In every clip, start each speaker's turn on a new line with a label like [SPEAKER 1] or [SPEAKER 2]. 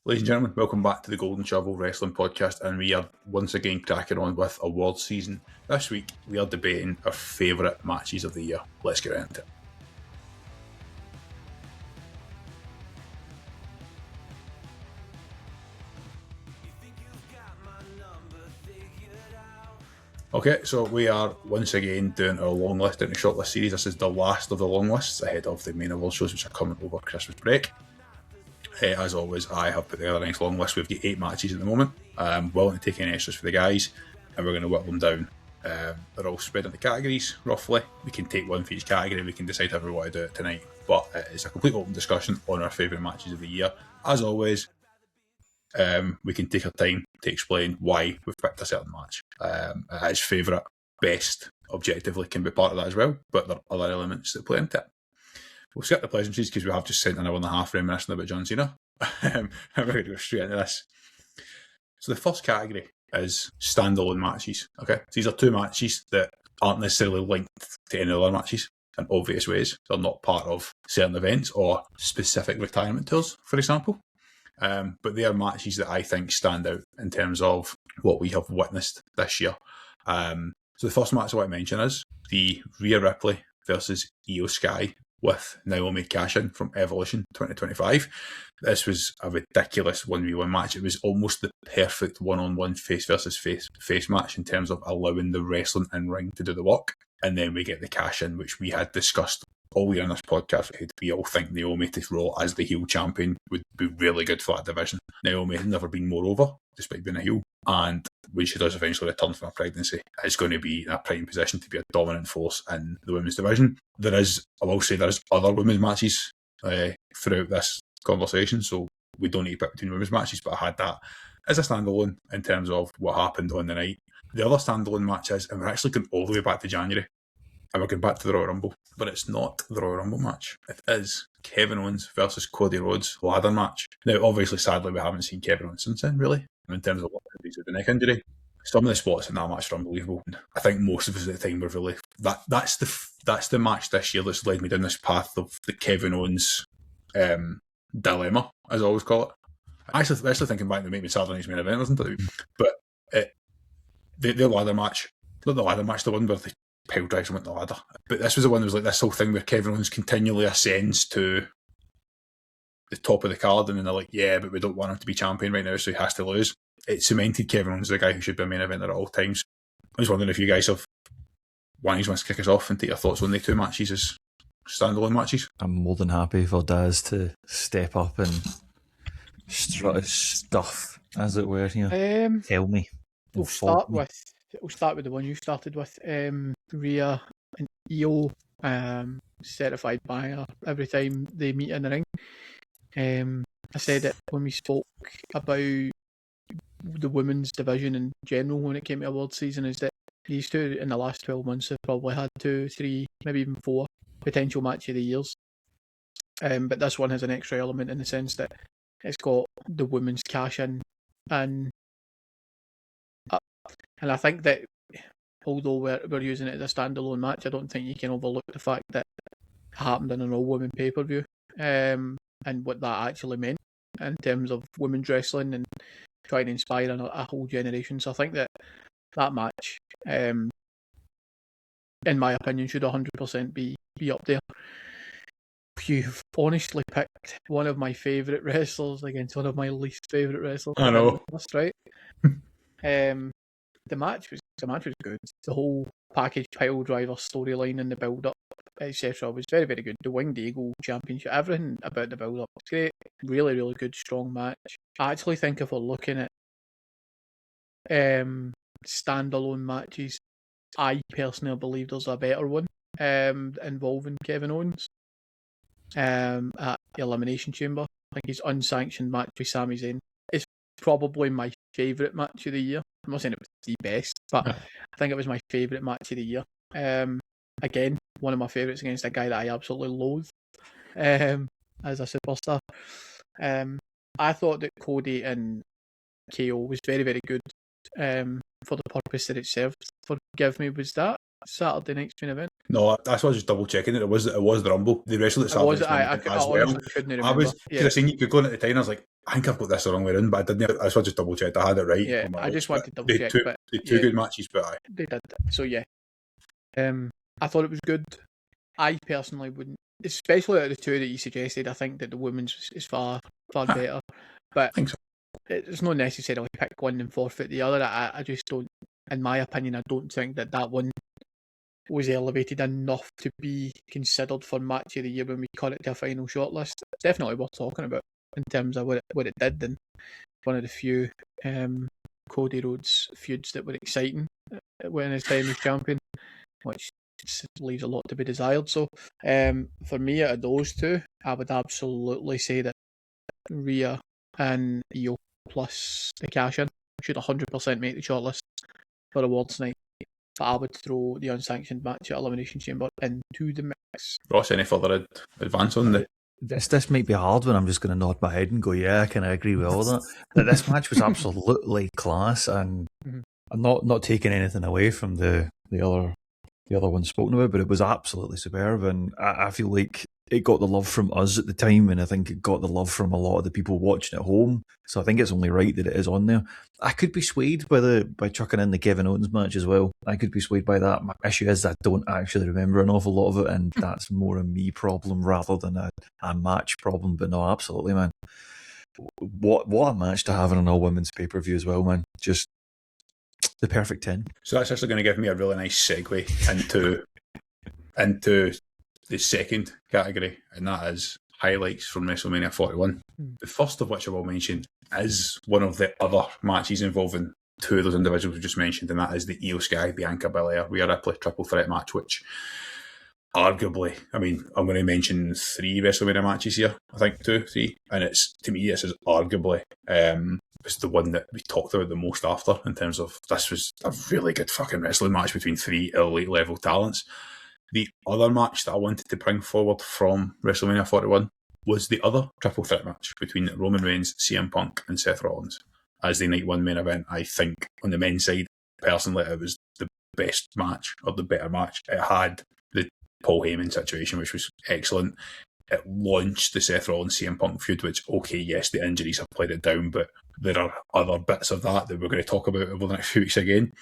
[SPEAKER 1] Ladies and gentlemen, welcome back to the Golden Shovel Wrestling Podcast, and we are once again cracking on with award season. This week, we are debating our favourite matches of the year. Let's get into it. Okay, so we are once again doing our long list and shortlist series. This is the last of the long lists ahead of the main award shows, which are coming over Christmas break. As always, I have put together a nice long list. We've got 8 matches at the moment. I'm willing to take any extras for the guys, and we're going to whittle them down. They're all spread into categories, roughly. We can take one for each category. We can decide how we want to do it tonight. But it's a complete open discussion on our favourite matches of the year. As always, we can take our time to explain why we've picked a certain match. His favourite, best, objectively can be part of that as well, but there are other elements that play into it. We'll skip the pleasantries because we have just spent an hour and a half reminiscing about John Cena. And we're going to go straight into this. So the first category is standalone matches. Okay, so these are 2 matches that aren't necessarily linked to any other matches in obvious ways. They're not part of certain events or specific retirement tours, for example. But they are matches that I think stand out in terms of what we have witnessed this year. So the first match I want to mention is the Rhea Ripley versus Io Sky with Naomi cash-in from Evolution 2025. This was a ridiculous 1v1 match. It was almost the perfect one-on-one face versus face match in terms of allowing the wrestling in ring to do the work. And then we get the cash-in, which we had discussed all year in this podcast. We all think Naomi to roll as the heel champion would be really good for that division. Naomi has never been more over, despite being a heel. And when she does eventually return from her pregnancy, it's going to be in a prime position to be a dominant force in the women's division. I will say there is other women's matches throughout this conversation, so we don't need to pick between women's matches, but I had that as a standalone in terms of what happened on the night. The other standalone match is, and we're actually going all the way back to January, and we're going back to the Royal Rumble, but it's not the Royal Rumble match. It is Kevin Owens versus Cody Rhodes ladder match. Now, obviously, sadly, we haven't seen Kevin Owens since then, really, in terms of what he's with the neck injury. Some of the spots in that match are unbelievable. I think most of us at the time were really... That's the match this year that's led me down this path of the Kevin Owens dilemma, as I always call it. Actually thinking back, they make me sad on his main event, wasn't it? But the ladder match, not the ladder match, the one where the pile drives him with the ladder. But this was the one that was like this whole thing where Kevin Owens continually ascends to the top of the card, and then they're like, yeah, but we don't want him to be champion right now, so he has to lose. It cemented Kevin Owens as the guy who should be a main eventer at all times. I was wondering if you guys have one wants to kick us off and take your thoughts on the 2 matches as standalone matches.
[SPEAKER 2] I'm more than happy for Daz to step up and strut his stuff, as it were. Tell me.
[SPEAKER 3] We'll start with the one you started with. Rhea and Io, certified banger every time they meet in the ring. I said it when we spoke about the women's division in general when it came to award season, is that these 2 in the last 12 months have probably had 2, 3, maybe even 4 potential match of the years. But this one has an extra element in the sense that it's got the women's cash in, and I think that although we're using it as a standalone match, I don't think you can overlook the fact that it happened in an all-women pay-per-view, and what that actually meant in terms of women's wrestling and trying to inspire a whole generation. So I think that match, in my opinion, should 100% be up there. You've honestly picked one of my favourite wrestlers against one of my least favourite wrestlers.
[SPEAKER 1] I know.
[SPEAKER 3] That's right. The match was good. The whole package pile driver storyline and the build up, etc., was very, very good. The Winged Eagle Championship, everything about the build up was great. Really, really good, strong match. I actually think if we're looking at standalone matches, I personally believe there's a better one involving Kevin Owens at the Elimination Chamber. I think his unsanctioned match with Sami Zayn is probably my favourite match of the year. I'm not saying it was the best, but I think it was my favourite match of the year. Again, one of my favourites against a guy that I absolutely loathe as a superstar. I thought that Cody and KO was very, very good for the purpose that it served. Forgive me, was that Saturday night's main event?
[SPEAKER 1] No, that's why I was just double checking it. It was the Rumble. They wrestled at Saturday.
[SPEAKER 3] I couldn't remember.
[SPEAKER 1] Because I seen you googling at the time. I was like, I think I've got this the wrong way around, but I didn't. I just double checked. I had it right.
[SPEAKER 3] Yeah, I just wanted to double check.
[SPEAKER 1] They two good matches, but
[SPEAKER 3] they did. So yeah, I thought it was good. I personally wouldn't, especially out of the two that you suggested. I think that the women's is far better, but
[SPEAKER 1] I think so.
[SPEAKER 3] It's not necessarily pick one and forfeit the other. I just don't, in my opinion, I don't think that one was elevated enough to be considered for match of the year when we cut it to a final shortlist. It's definitely worth talking about in terms of what it did, and one of the few Cody Rhodes feuds that were exciting when his time as champion, which leaves a lot to be desired. So for me, out of those two, I would absolutely say that Rhea and Io plus the cash in should 100% make the shortlist for awards night. But I would throw the unsanctioned match at Elimination Chamber into the mix.
[SPEAKER 1] Ross, any further advance on the?
[SPEAKER 2] This might be a hard one. I'm just going to nod my head and go, yeah, I can agree with all that. But this match was absolutely class, and I'm not taking anything away from the other one spoken about, but it was absolutely superb, and I feel like it got the love from us at the time, and I think it got the love from a lot of the people watching at home. So I think it's only right that it is on there. I could be swayed by chucking in the Kevin Owens match as well. I could be swayed by that. My issue is I don't actually remember an awful lot of it, and that's more a me problem rather than a match problem. But no, absolutely, man. What a match to have in an all-women's pay-per-view as well, man. Just the perfect 10.
[SPEAKER 1] So that's actually going to give me a really nice segue into the second category, and that is highlights from WrestleMania 41. The first of which I will mention is one of the other matches involving two of those individuals we just mentioned, and that is the Io Sky, Bianca Belair, Rhea Ripley triple threat match, which arguably, I mean, I'm going to mention 3 WrestleMania matches here, I think 2, 3, and it's, to me, this is arguably it's the one that we talked about the most after, in terms of this was a really good fucking wrestling match between 3 elite level talents. The other match that I wanted to bring forward from WrestleMania 41 was the other triple threat match between Roman Reigns, CM Punk and Seth Rollins as the night one main event. I think on the men's side, personally, it was the best match, or the better match. It had the Paul Heyman situation, which was excellent. It launched the Seth Rollins CM Punk feud, which, okay, yes, the injuries have played it down, but there are other bits of that we're going to talk about over the next few weeks again.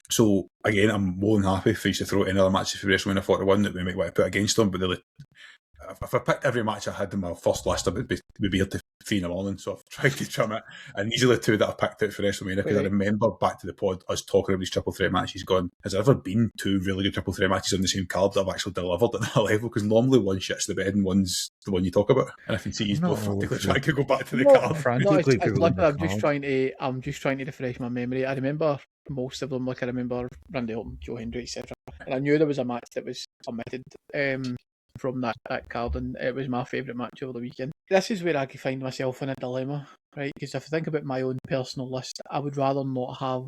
[SPEAKER 1] So, again, I'm more than happy for you to throw any other matches for WrestleMania 41 that we might want to put against them, but if I picked every match I had in my first list, I would be here to 3 in the morning, so I've tried to trim it. And these are the 2 that I've picked out for WrestleMania, because I remember back to the pod, us talking about these triple threat matches, going, has there ever been 2 really good triple threat matches on the same card that have actually delivered at that level? Because normally one shits the bed and one's the one you talk about. And I can see he's both practically trying to go back to the card.
[SPEAKER 3] I'm just trying to refresh my memory. I remember most of them, like I remember Randy Orton, Joe Hendry, etc. And I knew there was a match that was omitted from that card, and it was my favourite match over the weekend. This is where I could find myself in a dilemma, right? Because if I think about my own personal list, I would rather not have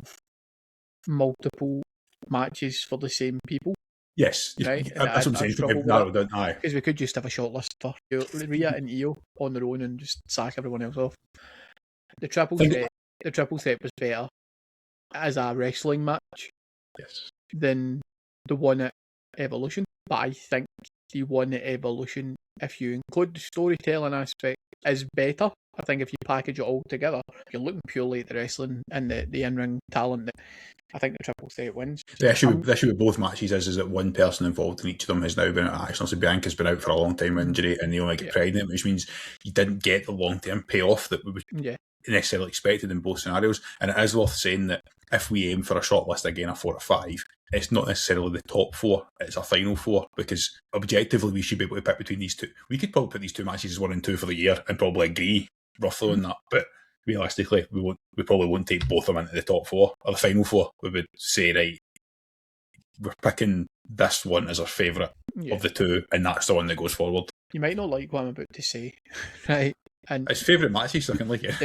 [SPEAKER 3] multiple matches for the same people.
[SPEAKER 1] Yes,
[SPEAKER 3] right.
[SPEAKER 1] That's what I'm saying. Narrowed down, aye.
[SPEAKER 3] Because we could just have a short list for Rhea and Io on their own and just sack everyone else off. The triple threat was better as a wrestling match,
[SPEAKER 1] yes,
[SPEAKER 3] than the one at Evolution. But I think the one at Evolution, if you include the storytelling aspect, is better. I think if you package it all together, if you're looking purely at the wrestling and the in-ring talent, I think the triple threat wins.
[SPEAKER 1] The issue with both matches is that one person involved in each of them has now been out of action. So Bianca's been out for a long time with injury, and they only get pregnant, which means you didn't get the long-term payoff that we would necessarily expected in both scenarios. And it is worth saying that if we aim for a short list again, a 4 or 5, it's not necessarily the top 4, it's a final 4, because objectively we should be able to pick between these 2. We could probably put these 2 matches as 1 and 2 for the year and probably agree roughly on that, but realistically we probably won't take both of them into the top 4 or the final 4. We would say, right, we're picking this one as our favourite of the 2, and that's the one that goes forward.
[SPEAKER 3] You might not like what I'm about to say, right? And
[SPEAKER 1] it's favourite matches, so I can like it.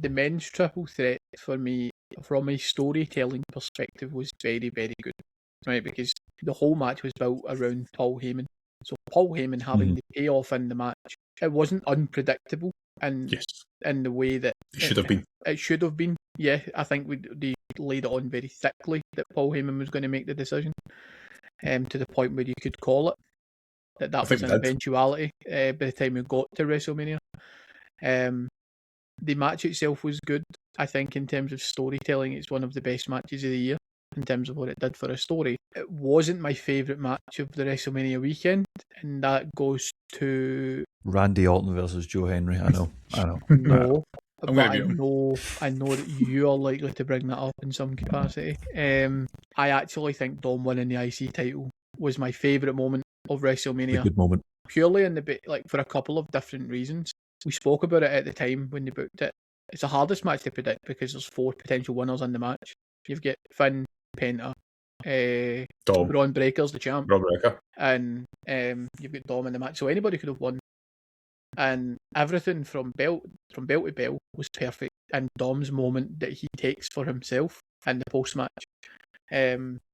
[SPEAKER 3] The men's triple threat for me, from a storytelling perspective, was very, very good, right? Because the whole match was built around Paul Heyman. So Paul Heyman having the payoff in the match, it wasn't unpredictable in the way that it should have been. It should have been. Yeah, I think they laid it on very thickly that Paul Heyman was going to make the decision, to the point where you could call it. that
[SPEAKER 1] I
[SPEAKER 3] was
[SPEAKER 1] think
[SPEAKER 3] an
[SPEAKER 1] we did.
[SPEAKER 3] eventuality by the time we got to WrestleMania. The match itself was good. I think in terms of storytelling, it's one of the best matches of the year in terms of what it did for a story. It wasn't my favourite match of the WrestleMania weekend, and that goes to
[SPEAKER 2] Randy Orton versus Joe Henry. I know.
[SPEAKER 3] no.
[SPEAKER 1] I'm
[SPEAKER 3] But
[SPEAKER 1] gonna beat him.
[SPEAKER 3] I know that you are likely to bring that up in some capacity. I actually think Dom winning the IC title was my favourite moment of
[SPEAKER 2] A
[SPEAKER 3] WrestleMania,
[SPEAKER 2] good moment.
[SPEAKER 3] purely in the for a couple of different reasons. We spoke about it at the time when they booked it. It's the hardest match to predict because there's 4 potential winners in the match. You've got Finn, Penta,
[SPEAKER 1] Dom,
[SPEAKER 3] Braun Breaker's the champ,
[SPEAKER 1] Rob Recker.
[SPEAKER 3] and you've got Dom in the match. So anybody could have won. And everything from belt to belt was perfect. And Dom's moment that he takes for himself in the post match,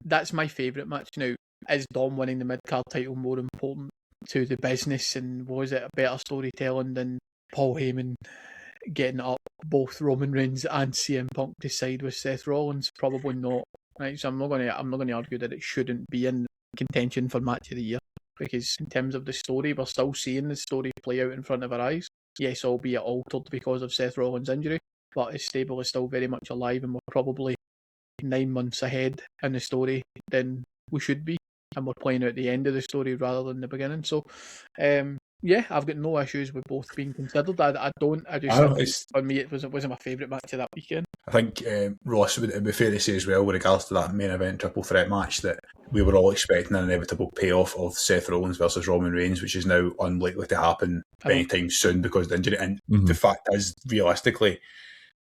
[SPEAKER 3] that's my favourite match. Now, is Dom winning the mid card title more important to the business, and was it a better storytelling than Paul Heyman getting up both Roman Reigns and CM Punk to side with Seth Rollins? Probably not. Right, so I'm not going to argue that it shouldn't be in contention for match of the year. Because in terms of the story, we're still seeing the story play out in front of our eyes. Yes, albeit altered because of Seth Rollins' injury, but his stable is still very much alive, and we're probably 9 months ahead in the story than we should be, and we're playing out the end of the story rather than the beginning. So, yeah, I've got no issues with both being considered. I just think for me it wasn't my favourite match of that weekend.
[SPEAKER 1] I think Ross, would it be fair to say as well, with regards to that main event triple threat match, that we were all expecting an inevitable payoff of Seth Rollins versus Roman Reigns, which is now unlikely to happen anytime soon because of the injury. And the fact is, realistically,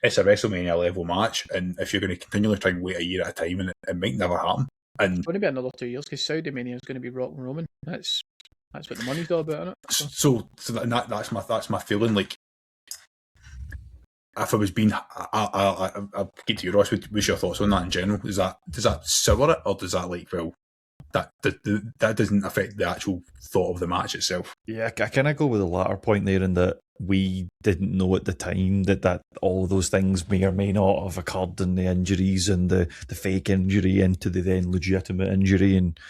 [SPEAKER 1] it's a WrestleMania level match, and if you're going to continually try and wait a year at a time, and it might never happen. And
[SPEAKER 3] it's going to be another 2 years because Saudi Mania is going to be Rock and Roman. That's what the money's all about, isn't it?
[SPEAKER 1] So that's my feeling. Like, if I was being, I'll get to you, Ross. What's your thoughts on that in general? Does that sour it, or does that that doesn't affect the actual thought of the match itself?
[SPEAKER 2] Yeah, I kind of go with the latter point there, in that we didn't know at the time that all of those things may or may not have occurred, in the injuries and the fake injury into the then legitimate injury and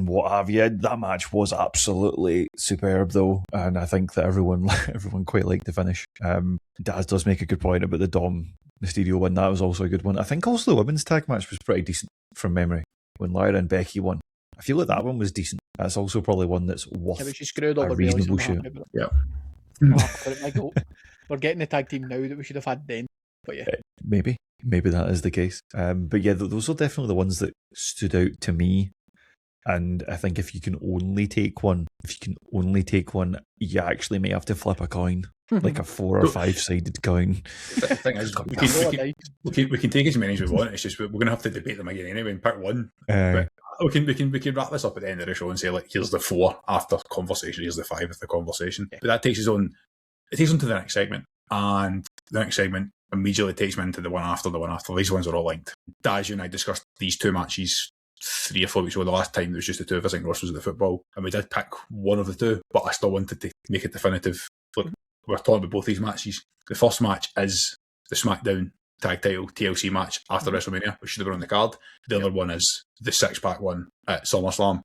[SPEAKER 2] what have you. That match was absolutely superb though, and I think that everyone quite liked the finish. Daz does make a good point about the Dom Mysterio win. That was also a good one. I think also the women's tag match was pretty decent from memory when Lyra and Becky won. I feel like that one was decent. That's also probably one that's worth a reasonable show.
[SPEAKER 1] Yeah.
[SPEAKER 3] We're getting the tag team now that we should have had then. But yeah.
[SPEAKER 2] Maybe that is the case. But yeah, those are definitely the ones that stood out to me. And I think if you can only take one, you actually may have to flip a coin, like a 4 or 5 sided coin.
[SPEAKER 1] The thing is, we can take as many as we want. It's just we're going to have to debate them again anyway and pick one. But we can wrap this up at the end of the show and say, like, here's the 4 after conversation, here's the 5 after conversation. Yeah. But that takes us on. It takes us on to the next segment, and the next segment immediately takes me into the one after the one after. These ones are all linked. Daz, you and I discussed these 2 matches 3 or 4 weeks ago. The last time it was just the 2 of us. I think Ross was at the football, and we did pick one of the 2, but I still wanted to make it definitive. Look, we're talking about both these matches. The first match is the SmackDown Tag Title TLC match after WrestleMania, which should have been on the card. The other one is the 6-pack one at SummerSlam.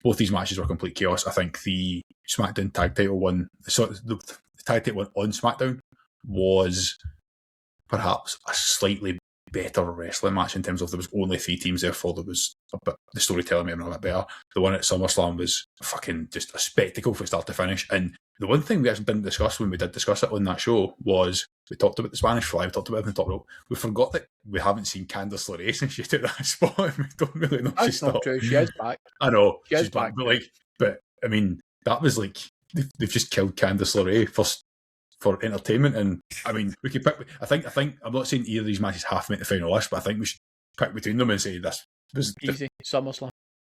[SPEAKER 1] Both these matches were complete chaos. I think the SmackDown Tag Title one, the Tag Title one on SmackDown, was perhaps a slightly better wrestling match in terms of there was only 3 teams, therefore there was the storytelling made it a bit better. The one at SummerSlam was fucking just a spectacle from start to finish. And the one thing we actually didn't discuss when we did discuss it on that show was we talked about the Spanish Fly, we talked about everything, we forgot that we haven't seen Candice LeRae since she took that spot, and we don't really know
[SPEAKER 3] she's not true. She is back.
[SPEAKER 1] I know she's back, but I mean, that was like they've just killed Candice LeRae for entertainment. And I mean, we could pick. I think I'm not saying either of these matches have to make the final list, but I think we should pick between them and say this was
[SPEAKER 3] easy. SummerSlam.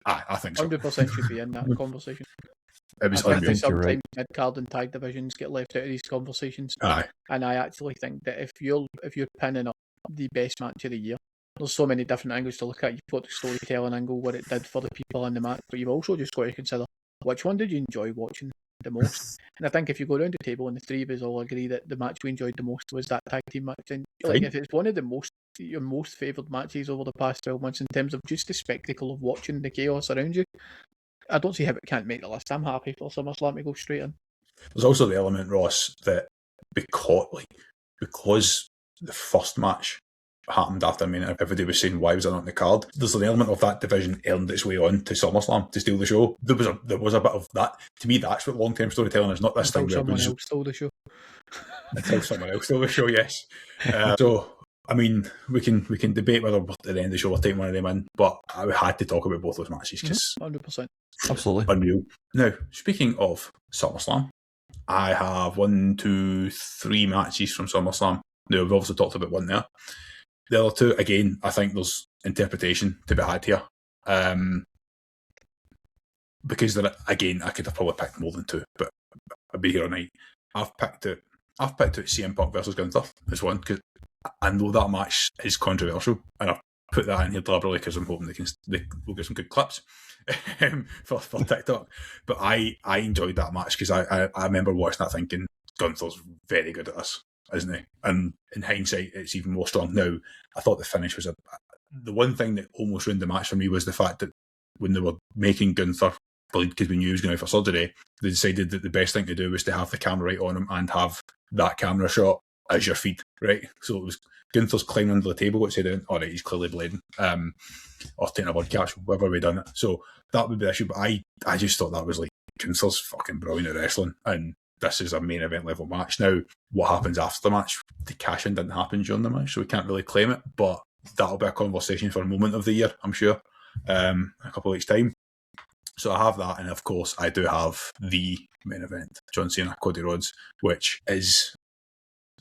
[SPEAKER 1] I think so.
[SPEAKER 3] 100% should be in that conversation.
[SPEAKER 1] It was
[SPEAKER 3] I think sometimes mid-card and tag divisions get left out of these conversations.
[SPEAKER 1] Aye.
[SPEAKER 3] And I actually think that if you're pinning up the best match of the year, there's so many different angles to look at. You've got the storytelling angle, what it did for the people in the match, but you've also just got to consider which one did you enjoy watching the most. And I think if you go around the table and the 3 of us all agree that the match we enjoyed the most was that tag team match, then like, if it's one of your most favoured matches over the past 12 months in terms of just the spectacle of watching the chaos around you, I don't see how it can't make the list. I'm happy for SummerSlam to go straight in.
[SPEAKER 1] There's also the element, Ross, that because the first match happened after everybody was saying why was it not on the card. There's an element of that division earned its way on to SummerSlam to steal the show. There was a bit of that. To me, that's what long-term storytelling is. Not this
[SPEAKER 3] Until
[SPEAKER 1] thing where
[SPEAKER 3] someone else stole the show.
[SPEAKER 1] Until someone else stole the show, yes. So I mean, we can debate whether at the end of the show we're taking one of them in, but I had to talk about both those matches because
[SPEAKER 3] 100%.
[SPEAKER 2] Absolutely.
[SPEAKER 1] Unreal. Now, speaking of SummerSlam, I have 1, 2, 3 matches from SummerSlam. Now, we've obviously talked about one there. The other two, again, I think there's interpretation to be had here. Because again, I could have probably picked more than 2, but I'd be here all night. I've picked out CM Punk versus Gunther as one, because I know that match is controversial, and I've put that in here deliberately because I'm hoping we'll get some good clips for TikTok. But I enjoyed that match because I remember watching that thinking, Gunther's very good at this, isn't he? And in hindsight, it's even more strong now. I thought the finish was the one thing that almost ruined the match for me was the fact that when they were making Gunther bleed because we knew he was going out for surgery, they decided that the best thing to do was to have the camera right on him and have that camera shot as your feed, right? So it was Gunther's climbing under the table, which said, all right, he's clearly bleeding, or taking a blood catch, whatever we done it. So that would be the issue. But I just thought that was like, Gunther's fucking brilliant at wrestling, and this is a main event level match. Now, what happens after the match? The cash-in didn't happen during the match, so we can't really claim it, but that'll be a conversation for a moment of the year, I'm sure, a couple of weeks' time. So I have that, and of course, I do have the main event, John Cena, Cody Rhodes, which is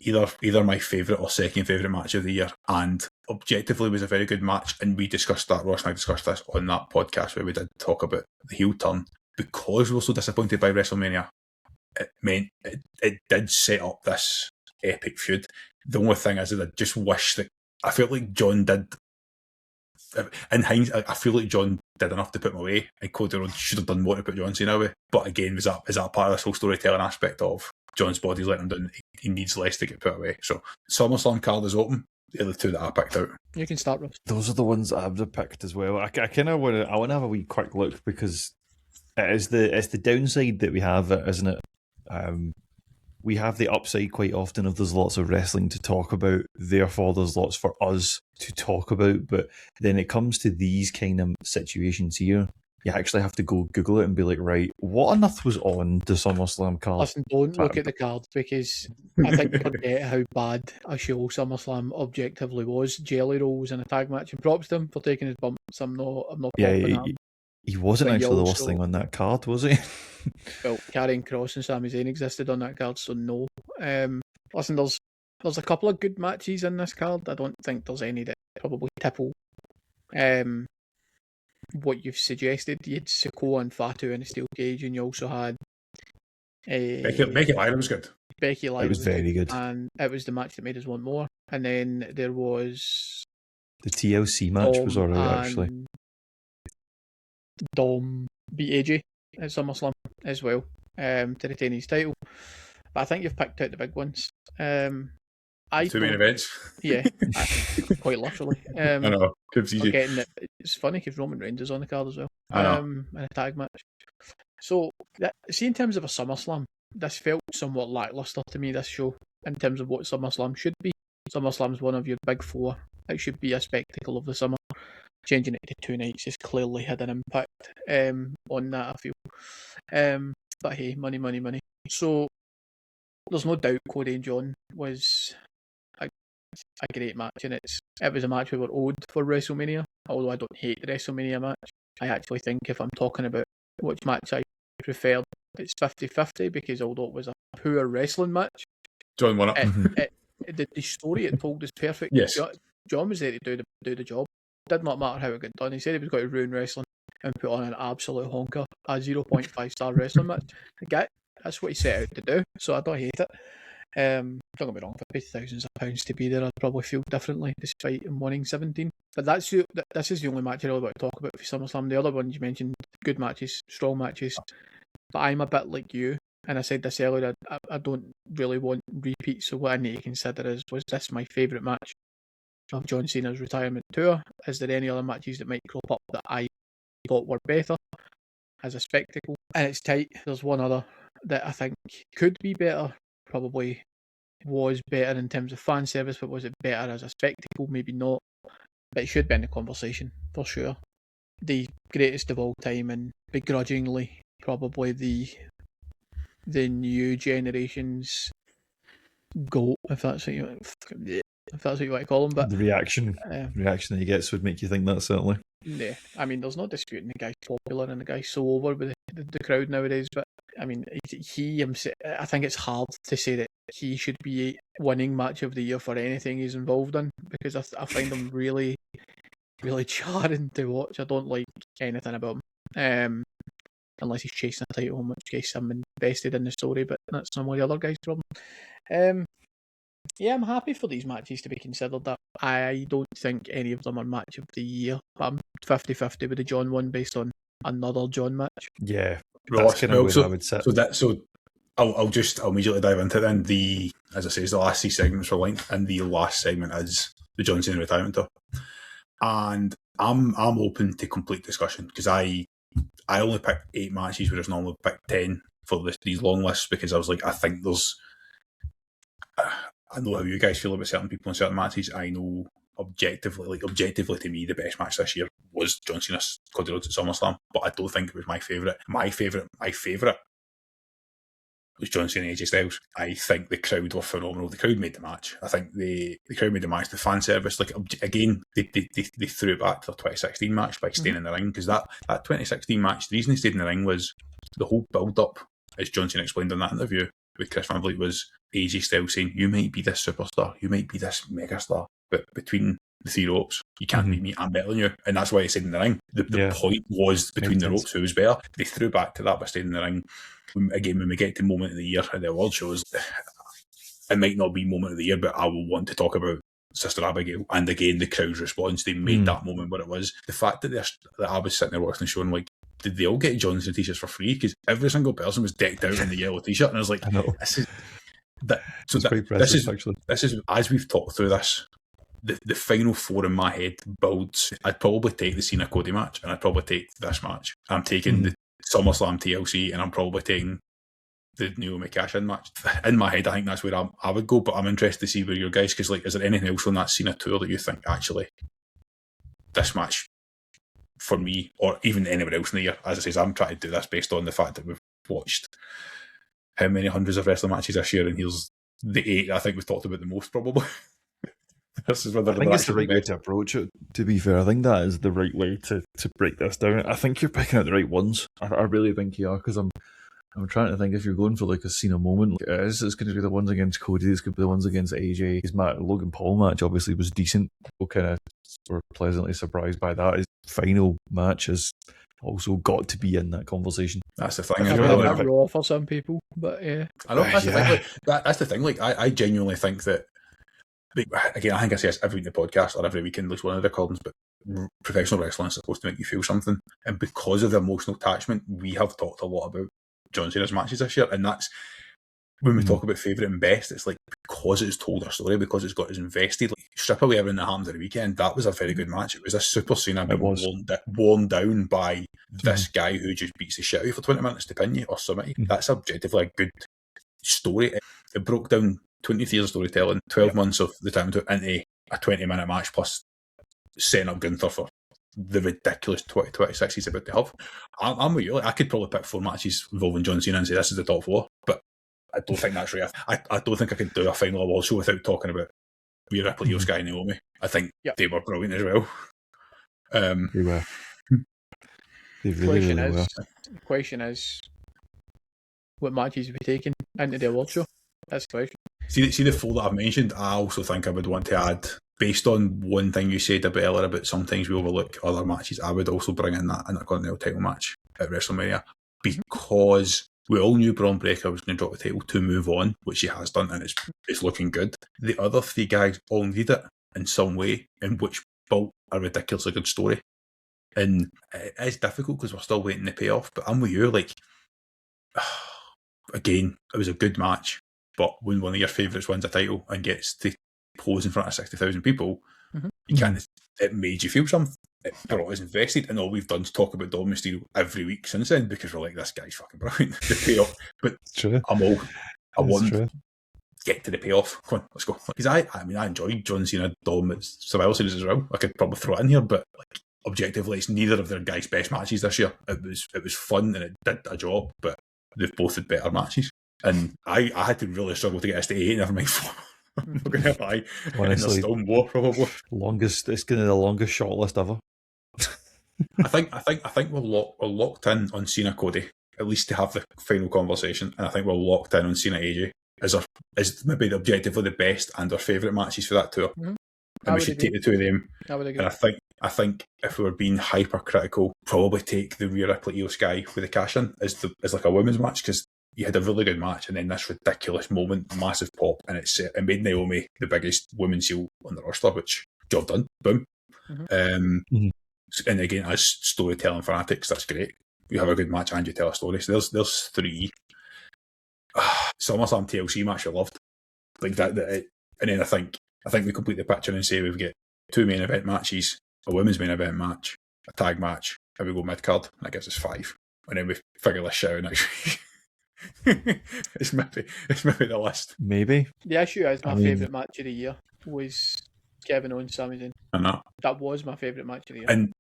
[SPEAKER 1] either my favourite or second favourite match of the year, and objectively was a very good match. And we discussed that, Ross and I discussed this on that podcast where we did talk about the heel turn. Because we were so disappointed by WrestleMania, it meant it did set up this epic feud. The only thing is that I just wish that I felt like John did. In hindsight, I feel like John did enough to put him away, and Cody Rhodes should have done more to put John Cena away. But again, is that part of this whole storytelling aspect of John's body's letting him down? He needs less to get put away. So SummerSlam card is open. The other two that I picked out.
[SPEAKER 3] You can start, Ross.
[SPEAKER 2] Those are the ones that I would have picked as well. I kind of want to have a wee quick look because it's the downside that we have, isn't it? We have the upside quite often of there's lots of wrestling to talk about, therefore there's lots for us to talk about, but then it comes to these kind of situations here, you actually have to go Google it and be like, right, what on earth was on the SummerSlam card?
[SPEAKER 3] Listen, don't look at the cards because I think you forget how bad a show SummerSlam objectively was. Jelly Rolls in a tag match, and props to him for taking his bumps. I'm not popping at him.
[SPEAKER 2] He wasn't
[SPEAKER 3] But
[SPEAKER 2] actually the worst thing on that card, was he?
[SPEAKER 3] Well, Karrion Kross and Sami Zayn existed on that card, so no. Listen, there's a couple of good matches in this card. I don't think there's any that probably tipple what you've suggested. You had Sikoa and Fatu in a steel cage, and you also had
[SPEAKER 1] Becky Lynch was good.
[SPEAKER 3] Becky Lynch
[SPEAKER 2] was very good.
[SPEAKER 3] And it was the match that made us want more. And then there was
[SPEAKER 2] the TLC match was alright, actually.
[SPEAKER 3] Dom beat AJ at SummerSlam as well to retain his title. But I think you've picked out the big ones. Two
[SPEAKER 1] main events.
[SPEAKER 3] Yeah, quite literally.
[SPEAKER 1] I know.
[SPEAKER 3] It's funny because Roman Reigns is on the card as well. In a tag match. So, see, in terms of a SummerSlam, this felt somewhat lackluster to me, this show, in terms of what SummerSlam should be. SummerSlam's one of your big four. It should be a spectacle of the summer. Changing it to 2 nights has clearly had an impact on that, I feel. But hey, money. So, there's no doubt Cody and John was a great match, and it was a match we were owed for WrestleMania. Although I don't hate the WrestleMania match, I actually think if I'm talking about which match I preferred, it's 50-50, because although it was a poor wrestling match,
[SPEAKER 1] John won it.
[SPEAKER 3] The story it told is perfect.
[SPEAKER 1] Yes.
[SPEAKER 3] John was there to do the job. Did not matter how it got done. He said he was going to ruin wrestling and put on an absolute honker, a 0.5 star wrestling match. That's what he set out to do, so I don't hate it. Don't get me wrong, if I paid thousands of pounds to be there, I'd probably feel differently despite him winning 17. But this is the only match I really want to talk about for SummerSlam. The other ones you mentioned, good matches, strong matches. But I'm a bit like you, and I said this earlier, I don't really want repeats, so what I need to consider was this my favourite match of John Cena's retirement tour? Is there any other matches that might crop up that I thought were better? as a spectacle, and it's tight. There's one other that I think could be better, probably was better in terms of fan service, but was it better as a spectacle? Maybe not, but it should be in the conversation for sure. The greatest of all time, and begrudgingly probably the new generation's GOAT, if that's what you want to call him. But
[SPEAKER 2] the reaction that he gets would make you think that, certainly.
[SPEAKER 3] Yeah, I mean, there's no disputing the guy's popular and the guy's so over with the crowd nowadays. But I mean, I think it's hard to say that he should be winning match of the year for anything he's involved in, because I find him really, really jarring to watch. I don't like anything about him, unless he's chasing a title, in which case I'm invested in the story. But that's some of the other guys' problem. Yeah, I'm happy for these matches to be considered that. I don't think any of them are match of the year, but I'm 50-50 with the John one based on another John match.
[SPEAKER 2] Yeah, that's kind of where I would sit.
[SPEAKER 1] So I'll immediately dive into it then. As I say, the last 3 segments were linked, and the last segment is the John Cena retirement tour. And I'm open to complete discussion, because I only picked 8 matches, whereas normally pick 10 for these long lists, because I was like, I think there's... I know how you guys feel about certain people in certain matches. I know objectively to me, the best match this year was John Cena's Cody Rhodes at SummerSlam, but I don't think it was my favourite. My favourite was John Cena and AJ Styles. I think the crowd were phenomenal. The crowd made the match. I think the crowd made the match. The fan service, like, again, they threw it back to their 2016 match by staying in the ring, because that 2016 match, the reason they stayed in the ring was the whole build-up, as John Cena explained in that interview with Chris Van Vliet, was AJ Styles saying, you might be this superstar, you might be this megastar, but between the 3 ropes, you can't beat me, I'm better than you. And that's why he stayed in the ring. The point was between the ropes, who was better. They threw back to that by staying in the ring. Again, when we get to moment of the year at the award shows, it might not be moment of the year, but I will want to talk about Sister Abigail. And again, the crowd's response, they made that moment what it was. The fact that I was sitting there watching the show and like, did they all get John Cena t-shirts for free? Because every single person was decked out in the yellow t-shirt, and I was like, this is as we've talked through this, the final 4 in my head builds. I'd probably take the Cena Cody match, and I'd probably take this match. I'm taking the SummerSlam TLC, and I'm probably taking the Naomi Cash-In match. In my head, I think that's where I would go, but I'm interested to see where your guys, because like, is there anything else on that Cena tour that you think, actually, this match, for me, or even anywhere else in the year, as I say, I'm trying to do this based on the fact that we've watched how many hundreds of wrestling matches this year, and here's the 8 I think we've talked about the most, probably. This is whether I think it's the right way to approach it, to be fair. I think that is the right way to break this down. I think you're picking out the right ones. I really think you are, because I'm trying to think, if you're going for like a Cena moment, it's going to be the ones against Cody, it's going to be the ones against AJ. His Logan Paul match obviously was decent. People kind of were pleasantly surprised by that. His final match has also got to be in that conversation. That's the thing.
[SPEAKER 3] I know that's raw for some people, but yeah.
[SPEAKER 1] I know, that's the thing. Like, that's the thing. Like, I genuinely think that, again, I think I say this every week in the podcast, or every week in at least one of the recordings, but professional wrestling is supposed to make you feel something. And because of the emotional attachment, we have talked a lot about John Cena's matches this year, and that's when we talk about favourite and best, it's like, because it's told a story, because it's got us invested. Like, strip away everything that happens at the weekend, that was a very good match. It was a super Cena worn down by this guy who just beats the shit out of you for 20 minutes to pin you or submit you. That's objectively a good story. It broke down 20 years of storytelling, 12 months of the time into a 20-minute match, plus setting up Gunther for the ridiculous 2026 he's about to have. I'm with you. Like, I could probably pick 4 matches involving John Cena and say this is the top 4, but I don't think that's right. I don't think I could do a final award show without talking about Rhea, Ripley, Sky, and Naomi. I think they were brilliant as well.
[SPEAKER 2] They were. They really were.
[SPEAKER 3] The question is, what matches are we taking into the award show? That's the question.
[SPEAKER 1] See the 4 that I've mentioned, I also think I would want to add, based on one thing you said a bit earlier about sometimes we overlook other matches, I would also bring in that Intercontinental title match at WrestleMania, because we all knew Braun Breaker was going to drop the title to move on, which he has done, and it's looking good. The other 3 guys all need it in some way, in which built a ridiculously good story. And it is difficult because we're still waiting the payoff, but I'm with you, like, again, it was a good match, but when one of your favourites wins a title and gets to pose in front of 60,000 people, you can't it made you feel something. It brought us invested, and all we've done is talk about Dom Mysterio every week since then because we're like, this guy's fucking brilliant. The payoff, but
[SPEAKER 2] True.
[SPEAKER 1] I want
[SPEAKER 2] true.
[SPEAKER 1] get to the payoff. Come on, let's go. Because I enjoyed John Cena Dom at Survivor Series as well. I could probably throw it in here, but like objectively, it's neither of their guys' best matches this year. It was fun and it did a job, but they've both had better matches. And I had to really struggle to get us to 8, never mind 4. I'm not going to lie.
[SPEAKER 2] Honestly,
[SPEAKER 1] and there's still more probably.
[SPEAKER 2] It's going to be the longest shortlist ever.
[SPEAKER 1] I think we're locked in on Cena Cody, at least to have the final conversation, and I think we're locked in on Cena AJ as maybe the objectively the best and our favourite matches for that tour.
[SPEAKER 3] Mm-hmm.
[SPEAKER 1] And we should take the two of them.
[SPEAKER 3] I would agree.
[SPEAKER 1] And I think if we were being hypercritical, probably take the Rhea Ripley Io Sky with the cash in as like a women's match, because you had a really good match and then this ridiculous moment, massive pop, and it made Naomi the biggest women's heel on the roster, which job done, boom.
[SPEAKER 3] Mm-hmm.
[SPEAKER 1] And again, as storytelling fanatics, that's great. You have a good match and you tell a story. So there's 3. SummerSlam TLC match I loved, like that. And then I think we complete the picture and say we've got 2 main event matches, a women's main event match, a tag match, and we go mid card, and that gives us 5. And then we figure this shit out next week. it's maybe the list.
[SPEAKER 2] Maybe.
[SPEAKER 3] The issue is my favourite match of the year was Kevin Owens, Sami Zayn.
[SPEAKER 1] I know.
[SPEAKER 3] That was my favourite match of the year.
[SPEAKER 1] And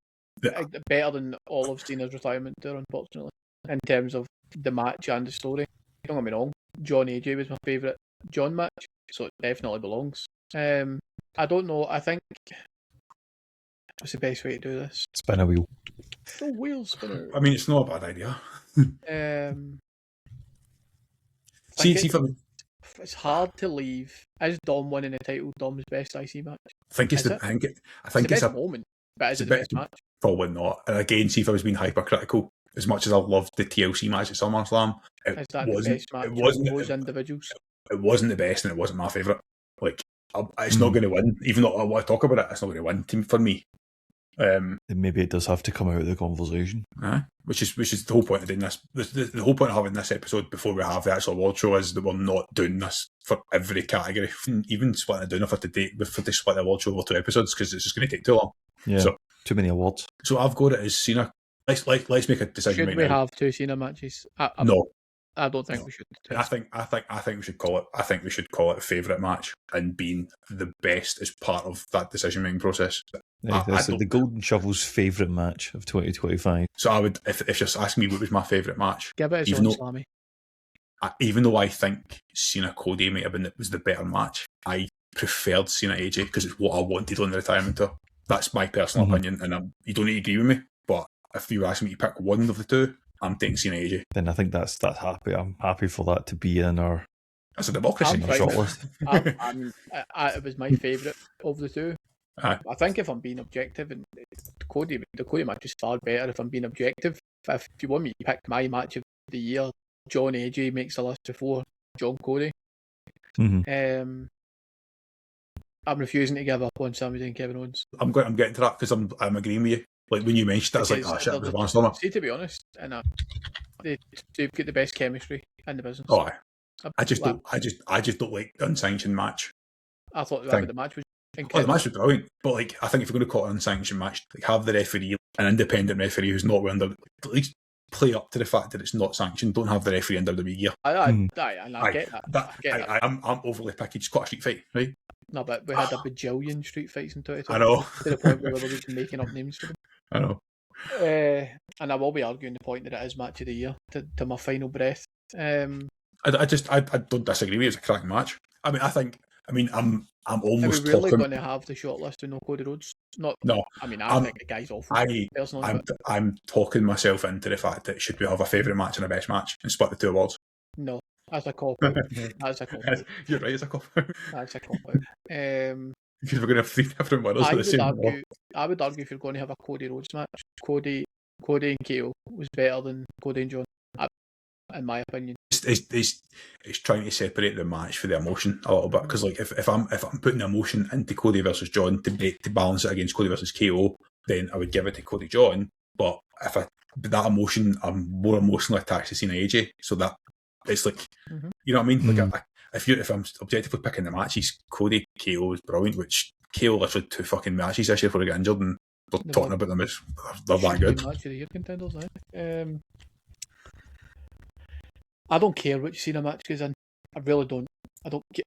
[SPEAKER 3] better than all of Cena's retirement tour, unfortunately, in terms of the match and the story. Don't get me wrong, John AJ was my favourite John match, so it definitely belongs. I don't know, I think what's the best way to do this?
[SPEAKER 2] Spin a wheel.
[SPEAKER 3] The wheel spinner.
[SPEAKER 1] I mean, it's not a bad idea.
[SPEAKER 3] It's hard to leave. Is Dom winning the title Dom's best IC match?
[SPEAKER 1] I think it's
[SPEAKER 3] it's a moment, but is it the best match?
[SPEAKER 1] Probably not. And again, see if I was being hypercritical, as much as I loved the TLC match at SummerSlam,
[SPEAKER 3] Is that the best match of those individuals?
[SPEAKER 1] It wasn't the best, and it wasn't my favourite. Like, it's not going to win, even though I want to talk about it. It's not going to win for me.
[SPEAKER 2] Then maybe it does have to come out of the conversation.
[SPEAKER 1] Which is the whole point of doing this. The whole point of having this episode before we have the actual award show is that we're not doing this for every category. Even splitting it down for to split the award show over 2 episodes, because it's just going to take too long.
[SPEAKER 2] Yeah, so, too many awards.
[SPEAKER 1] So I've got it as Cena. Let's make a decision.
[SPEAKER 3] Should we have 2 Cena matches?
[SPEAKER 1] No.
[SPEAKER 3] I don't think we should.
[SPEAKER 1] I think we should call it. I think we should call it a favourite match, and being the best as part of that decision making process.
[SPEAKER 2] The Golden Shovel's favourite match of 2025.
[SPEAKER 1] So I would, if you're asking me what was my favourite match,
[SPEAKER 3] give it its own slammy.
[SPEAKER 1] Even though I think Cena Cody might have been was the better match, I preferred Cena AJ because it's what I wanted on the retirement tour. That's my personal opinion, and you don't need to agree with me. But if you were asking me to pick one of the 2, I'm taking Cena AJ.
[SPEAKER 2] Then I think that's happy. I'm happy for that to be in our.
[SPEAKER 1] That's a democracy.
[SPEAKER 2] Shortlist.
[SPEAKER 3] It was my favourite of the 2. I think if I'm being objective, and the Cody match is far better if I'm being objective. If you want me to pick my match of the year, John AJ makes a list before John Cody.
[SPEAKER 2] Mm-hmm.
[SPEAKER 3] I'm refusing to give up on Sami Zayn and Kevin Owens.
[SPEAKER 1] I'm getting to that because I'm agreeing with you. Like when you mentioned that, I was like, oh shit, it was a barnstormer.
[SPEAKER 3] See, to be honest, and they've got the best chemistry in the business.
[SPEAKER 1] Oh, I just don't like the unsanctioned match.
[SPEAKER 3] I thought the match was incredible.
[SPEAKER 1] Oh, the match was brilliant, but like I think if you're going to call it an unsanctioned match, like have the referee, an independent referee who's not under, at least play up to the fact that it's not sanctioned. Don't have the referee under the gear.
[SPEAKER 3] I get that.
[SPEAKER 1] I'm overly picky. It's quite a street fight, right?
[SPEAKER 3] No, but we had a bajillion street fights in 2020.
[SPEAKER 1] I know.
[SPEAKER 3] To the point where we were just making up names for them.
[SPEAKER 1] I know.
[SPEAKER 3] And I will be arguing the point that it is match of the year to my final breath.
[SPEAKER 1] I don't disagree with you. It's a cracking match. I'm almost
[SPEAKER 3] Are we really
[SPEAKER 1] talking.
[SPEAKER 3] going to have the shortlist with no Cody Rhodes? No. I think the guy's awful. Personally,
[SPEAKER 1] I'm talking myself into the fact that should we have a favourite match and a best match and split the 2 awards?
[SPEAKER 3] No. That's a cop out.
[SPEAKER 1] You're right, it's a cop out.
[SPEAKER 3] That's a cop out.
[SPEAKER 1] Because we're going to have 3 different winners for the same award.
[SPEAKER 3] I would argue if you're going to have a Cody Rhodes match, Cody and KO was better than Cody and John, in my opinion. It's trying to separate the match for the emotion a little bit, because like if I'm putting emotion into Cody versus John to balance it against Cody versus KO, then I would give it to Cody John. But that emotion, I'm more emotionally attached to Cena AJ, so that it's like, you know what I mean? Like if I'm objectively picking the matches, Cody KO is brilliant, which
[SPEAKER 1] KO lifted 2 fucking matches this year before he got injured, and we're talking about them as they're that good.
[SPEAKER 3] Match of the year contenders, I don't care which Cena match goes in. I really don't. I don't care.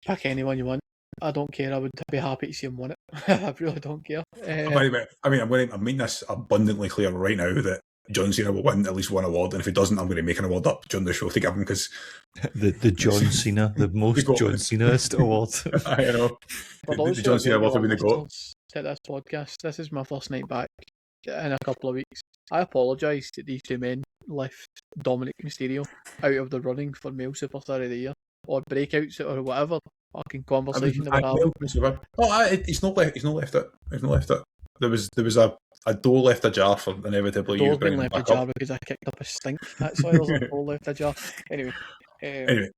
[SPEAKER 3] Pick anyone you want. I don't care. I would be happy to see him win it. I really don't care.
[SPEAKER 1] I mean, I'm making this abundantly clear right now that John Cena will win at least one award, and if he doesn't, I'm going to make an award up during the show to give him, because
[SPEAKER 2] the John Cena, the most John Cenaist award.
[SPEAKER 1] I know.
[SPEAKER 3] The
[SPEAKER 1] John Cena award will be the GOAT.
[SPEAKER 3] To this podcast, this is my first night back in a couple of weeks. I apologise that these two men left Dominic Mysterio out of the running for male superstar of the year, or breakouts, or whatever fucking conversation they were having.
[SPEAKER 1] He's not left it. He's not left it. There was a door left ajar for inevitably you bringing
[SPEAKER 3] left
[SPEAKER 1] back
[SPEAKER 3] ajar
[SPEAKER 1] up.
[SPEAKER 3] because I kicked up a stink. That's why there's a door left ajar. Anyway,
[SPEAKER 1] I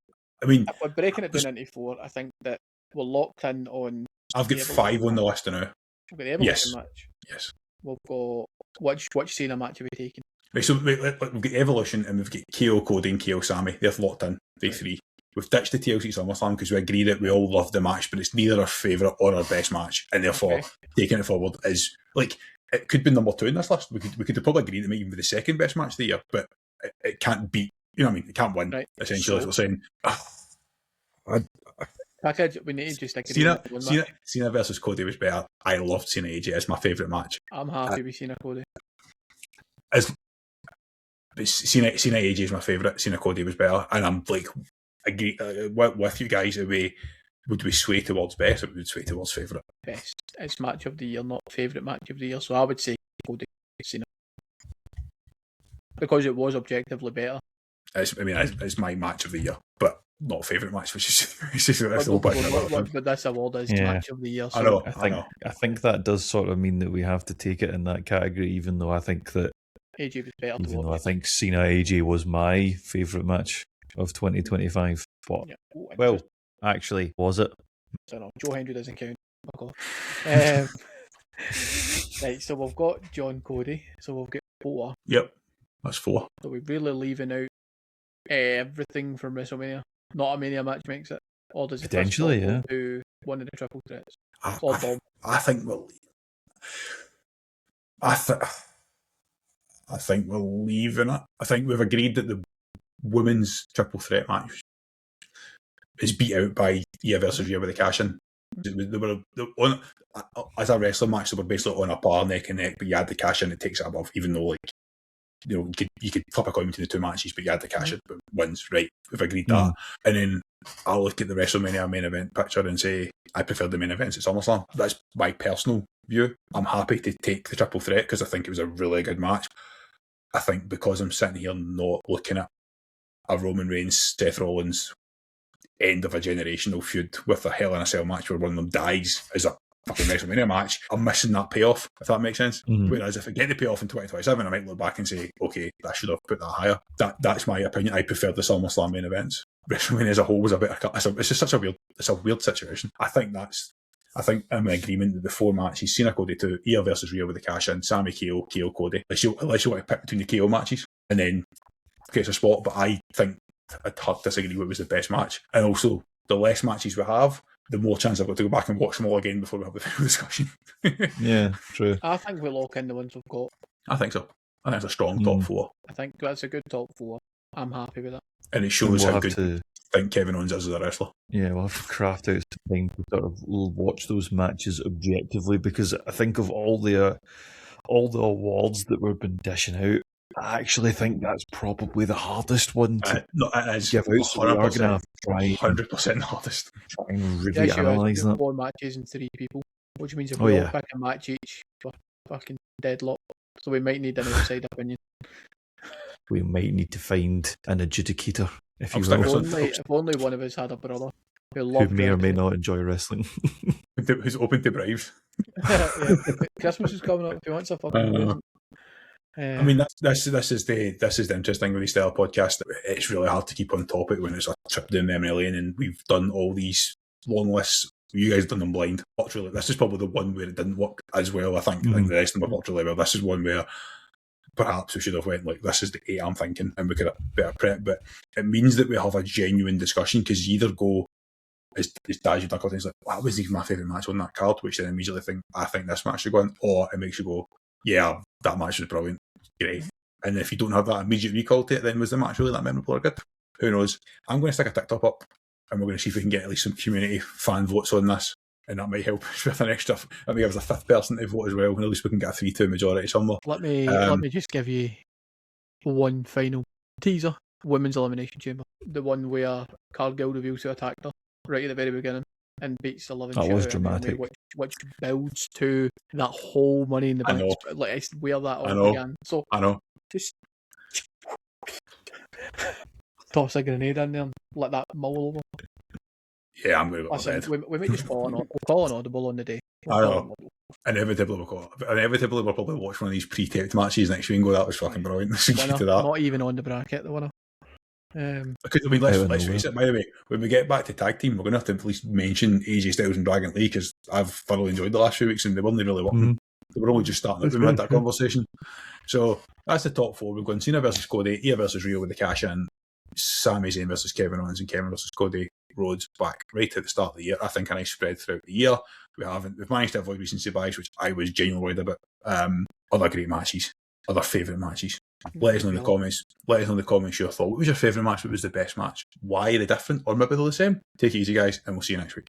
[SPEAKER 1] mean,
[SPEAKER 3] if we're breaking it down into 4, I think that we're locked in on.
[SPEAKER 1] I've got 5 on the list now.
[SPEAKER 3] We've got the Evolution match.
[SPEAKER 1] Yes.
[SPEAKER 3] We've got which Cena match have we taken?
[SPEAKER 1] Right, so we've got Evolution, and we've got KO, Cody, and KO, Sami. They're locked in. They 3. We've ditched the TLC SummerSlam because we agree that we all love the match, but it's neither our favourite or our best match, and therefore taking it forward is like it could be number 2 in this list. We could have probably agreed it might even be the second best match of the year, but it can't beat. You know what I mean? It can't win. Right. Essentially, so, as we're saying.
[SPEAKER 3] Package, we need to just agree.
[SPEAKER 1] Cena versus Cody was better. I loved Cena AJ. It's my favourite match.
[SPEAKER 3] I'm happy with Cena Cody.
[SPEAKER 1] But Cena AJ is my favourite. Cena Cody was better, and I'm like agree with you guys. Would we sway towards best, or would we sway towards favourite?
[SPEAKER 3] Best. It's match of the year, not favourite match of the year. So I would say Cody Cena, because it was objectively better.
[SPEAKER 1] It's my match of the year, but not favourite match, which is
[SPEAKER 3] but this award is match of the year. So
[SPEAKER 2] I think that does sort of mean that we have to take it in that category, even though I think that
[SPEAKER 3] AJ was better.
[SPEAKER 2] Even though I think Cena AJ was my favourite match of 2025. But, well, actually, was it?
[SPEAKER 3] I don't know. Joe Hendry doesn't count. Right, so we've got John Cody. So we've got 4.
[SPEAKER 1] Yep, that's 4.
[SPEAKER 3] So we're really leaving out everything from WrestleMania. Not a Mania match makes it. Or does it
[SPEAKER 2] potentially,
[SPEAKER 3] do one of the triple threats?
[SPEAKER 1] I think we'll. I think we're leaving it. I think we've agreed that the women's triple threat match is beat out by Rhea versus Rhea with the cash-in. As a wrestling match, they were basically on a par, neck and neck, but you had the cash-in, it takes it above, even though, you could flip a coin between the 2 matches, but you had the cash-in, but wins, right? We've agreed that. And then I'll look at the WrestleMania main event picture and say, I prefer the main events at SummerSlam. That's my personal view. I'm happy to take the triple threat because I think it was a really good match. I think because I'm sitting here not looking at a Roman Reigns, Seth Rollins end of a generational feud with a Hell in a Cell match where one of them dies as a fucking WrestleMania match, I'm missing that payoff, if that makes sense. Whereas if I get the payoff in 2027, I might look back and say, okay, I should have put that higher. That's my opinion. I prefer the SummerSlam main events. WrestleMania as a whole was a bit it's just such a weird situation. I think I'm in agreement that the 4 matches, Cena Cody 2, Rhea versus Rhea with the cash in, Sami KO Cody. Unless you want to pick between the KO matches and then gets a spot, but I think I'd hard to disagree what was the best match. And also, the less matches we have, the more chance I've got to go back and watch them all again before we have the final discussion.
[SPEAKER 2] Yeah, true.
[SPEAKER 3] I think we lock in the ones we've got.
[SPEAKER 1] I think so. I think it's a strong top 4.
[SPEAKER 3] I think that's a good top 4. I'm happy with that.
[SPEAKER 1] And it shows how good I think Kevin Owens is as a wrestler.
[SPEAKER 2] Yeah, we'll have to craft out some time to sort of watch those matches objectively, because I think of all the awards that we've been dishing out, I actually think that's probably the hardest one to give out. So we are going to have to try
[SPEAKER 1] 100% hardest.
[SPEAKER 2] Try and really analyse that.
[SPEAKER 3] 4 matches and 3 people, which means if we all pick a match each, we're fucking deadlocked. So we might need an outside opinion.
[SPEAKER 2] We might need to find an adjudicator, if you
[SPEAKER 3] will. If only one of us had a brother who
[SPEAKER 2] may or may not enjoy wrestling.
[SPEAKER 1] Who's open to bribes.
[SPEAKER 3] Christmas is coming up. If he wants a fucking present.
[SPEAKER 1] I mean, this is the interesting with these style podcast. It's really hard to keep on topic when it's a trip down memory lane, and we've done all these long lists. You guys have done them blind. Really, this is probably the one where it didn't work as well. I think the rest of them have worked really well. This is one where perhaps we should have went this is the 8 I'm thinking, and we could have better prep. But it means that we have a genuine discussion, because you either go as Daz, you've done a couple things like, that was even my favourite match on that card, which then immediately I think this match should go in, or it makes you go, yeah, that match was brilliant, great. And if you don't have that immediate recall to it, then was the match really that memorable or good? Who knows? I'm going to stick a TikTok up, and we're going to see if we can get at least some community fan votes on this, and that might help with an extra. That may give us a fifth person to vote as well, and at least we can get a 3-2 majority somewhere.
[SPEAKER 3] Let me just give you one final teaser. Women's Elimination Chamber, the one where Cargill reveals who attacked her right at the very beginning and beats the living
[SPEAKER 2] That
[SPEAKER 3] shit
[SPEAKER 2] was
[SPEAKER 3] out of her,
[SPEAKER 2] dramatic.
[SPEAKER 3] which builds to that whole Money in the
[SPEAKER 1] I
[SPEAKER 3] Bank.
[SPEAKER 1] know.
[SPEAKER 3] Like, it's where that all
[SPEAKER 1] I know.
[SPEAKER 3] began. So
[SPEAKER 1] I know.
[SPEAKER 3] just toss a grenade in there and let that mull over.
[SPEAKER 1] Yeah, I'm going to go to
[SPEAKER 3] Listen,
[SPEAKER 1] bed.
[SPEAKER 3] we might just we'll call an audible on the day.
[SPEAKER 1] I know. Inevitably, we'll probably watch one of these pre-taped matches next week and go, that was fucking brilliant.
[SPEAKER 3] Winner,
[SPEAKER 1] to that.
[SPEAKER 3] not even on the bracket, the winner.
[SPEAKER 1] Because, I mean, let's face it, by the way, when we get back to tag team, we're going to have to at least mention AJ Styles and Dragon Lee, because I've thoroughly enjoyed the last few weeks and they weren't really working. They were only just starting out when we had that conversation. So that's the top four. We've got Cena versus Cody, Rhea versus Rhea with the cash in, Sami Zayn versus Kevin Owens, and Kevin versus Cody, Rhodes back right at the start of the year. I think a nice spread throughout the year. We've managed to avoid recency bias, which I was genuinely worried about. Other great matches, other favourite matches. Let us know in the comments. Let us know in the comments your thought. What was your favourite match? What was the best match? Why are they different? Or maybe they're the same? Take it easy, guys, and we'll see you next week.